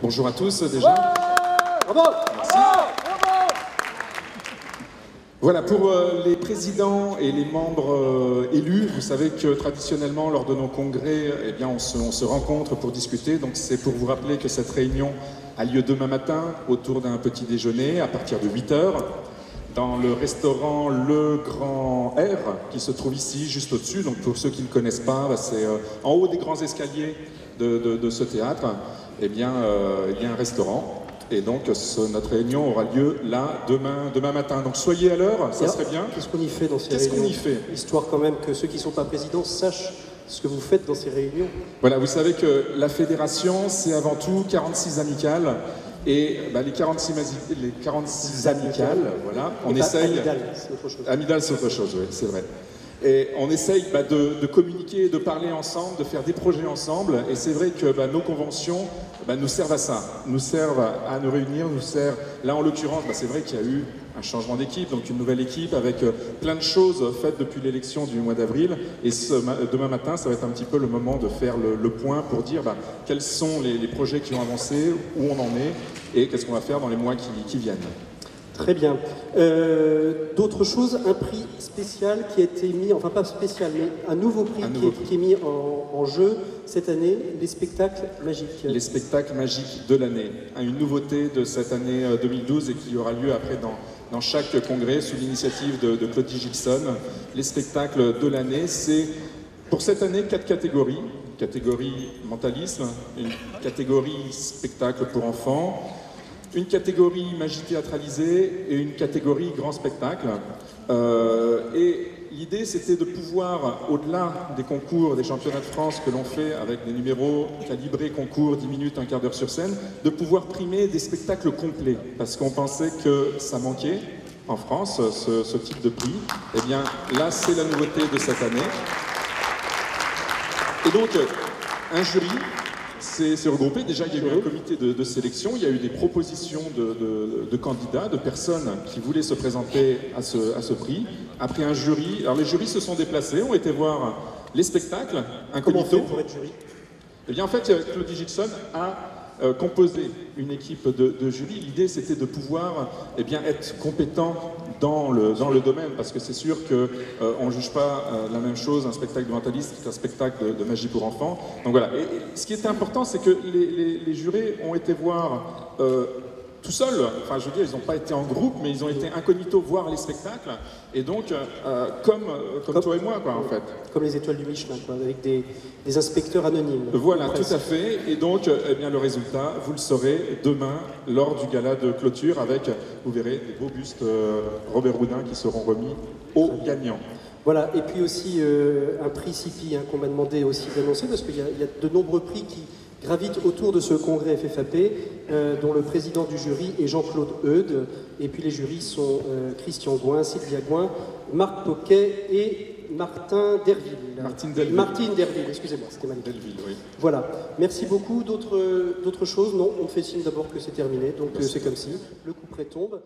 Bonjour à tous déjà. Bravo. Merci. Voilà, pour les présidents et les membres élus, vous savez que traditionnellement, lors de nos congrès, eh bien, on se rencontre pour discuter. Donc c'est pour vous rappeler que cette réunion a lieu demain matin autour d'un petit déjeuner à partir de 8 h dans le restaurant Le Grand R qui se trouve ici, juste au-dessus. Donc pour ceux qui ne connaissent pas, c'est en haut des grands escaliers de ce théâtre. Eh bien, il y a un restaurant. Et donc, notre réunion aura lieu là, demain matin. Donc, soyez à l'heure, ça serait bien. Qu'est-ce qu'on y fait dans ces réunions? Qu'est-ce qu'on y fait? Histoire quand même que ceux qui ne sont pas présidents sachent ce que vous faites dans ces réunions. Voilà, vous savez que la fédération, c'est avant tout 46 amicales. Et les 46 amicales, voilà, on essaye... Amidal, c'est autre chose. Amidal, c'est autre chose, oui, c'est vrai. Et on essaye de communiquer, de parler ensemble, de faire des projets ensemble. Et c'est vrai que nos conventions nous servent à ça, nous servent à nous réunir, nous servent... Là, en l'occurrence, c'est vrai qu'il y a eu un changement d'équipe, donc une nouvelle équipe avec plein de choses faites depuis l'élection du mois d'avril. Et demain matin, ça va être un petit peu le moment de faire le point pour dire quels sont les projets qui ont avancé, où on en est et qu'est-ce qu'on va faire dans les mois qui viennent. Très bien. D'autres choses, un prix spécial qui a été mis, enfin pas spécial, mais un nouveau prix qui est mis en jeu cette année, les spectacles magiques. Les spectacles magiques de l'année. Une nouveauté de cette année 2012 et qui aura lieu après dans chaque congrès sous l'initiative de Claudie Gilson. Les spectacles de l'année, c'est pour cette année 4 catégories. Une catégorie mentalisme, une catégorie spectacle pour enfants, une catégorie magie théâtralisée et une catégorie grand spectacle. Et l'idée, c'était de pouvoir, au-delà des concours, des championnats de France que l'on fait avec des numéros calibrés, concours, 10 minutes, un quart d'heure sur scène, de pouvoir primer des spectacles complets. Parce qu'on pensait que ça manquait en France, ce type de prix. Eh bien, là, c'est la nouveauté de cette année. Et donc, un jury s'est regroupé. Déjà, il y a eu un comité de sélection, il y a eu des propositions de candidats, de personnes qui voulaient se présenter à ce prix. Après un jury, alors les jurys se sont déplacés, ont été voir les spectacles, incognito. Comment on fait pour être jury? Eh bien, en fait, Claudie Gilson a composé une équipe de jury. L'idée, c'était de pouvoir être compétent dans le domaine, parce que c'est sûr qu'on ne juge pas la même chose, un spectacle de mentaliste qu'un spectacle de magie pour enfants. Donc voilà. Et ce qui était important, c'est que les jurés ont été voir tout seuls. Enfin, je veux dire, ils n'ont pas été en groupe, mais ils ont été incognito voir les spectacles. Et donc, comme toi et moi, quoi, en fait. Comme les étoiles du Michelin, quoi, avec des inspecteurs anonymes. Voilà, tout à fait. Et donc, le résultat, vous le saurez demain, lors du gala de clôture, avec, vous verrez, des beaux bustes Robert Houdin qui seront remis aux gagnants. Voilà, et puis aussi un prix CIPI qu'on m'a demandé aussi d'annoncer, parce qu'il y a de nombreux prix qui gravitent autour de ce congrès FFAP, dont le président du jury est Jean-Claude Eudes, et puis les jurys sont Christian Gouin, Sylvia Gouin, Marc Poquet et Martin Derville. Martine Derville, excusez-moi, c'était mal écrit. Derville, oui. Voilà, merci beaucoup. D'autres choses? Non, on fait signe d'abord que c'est terminé, donc c'est comme si le couperet tombe.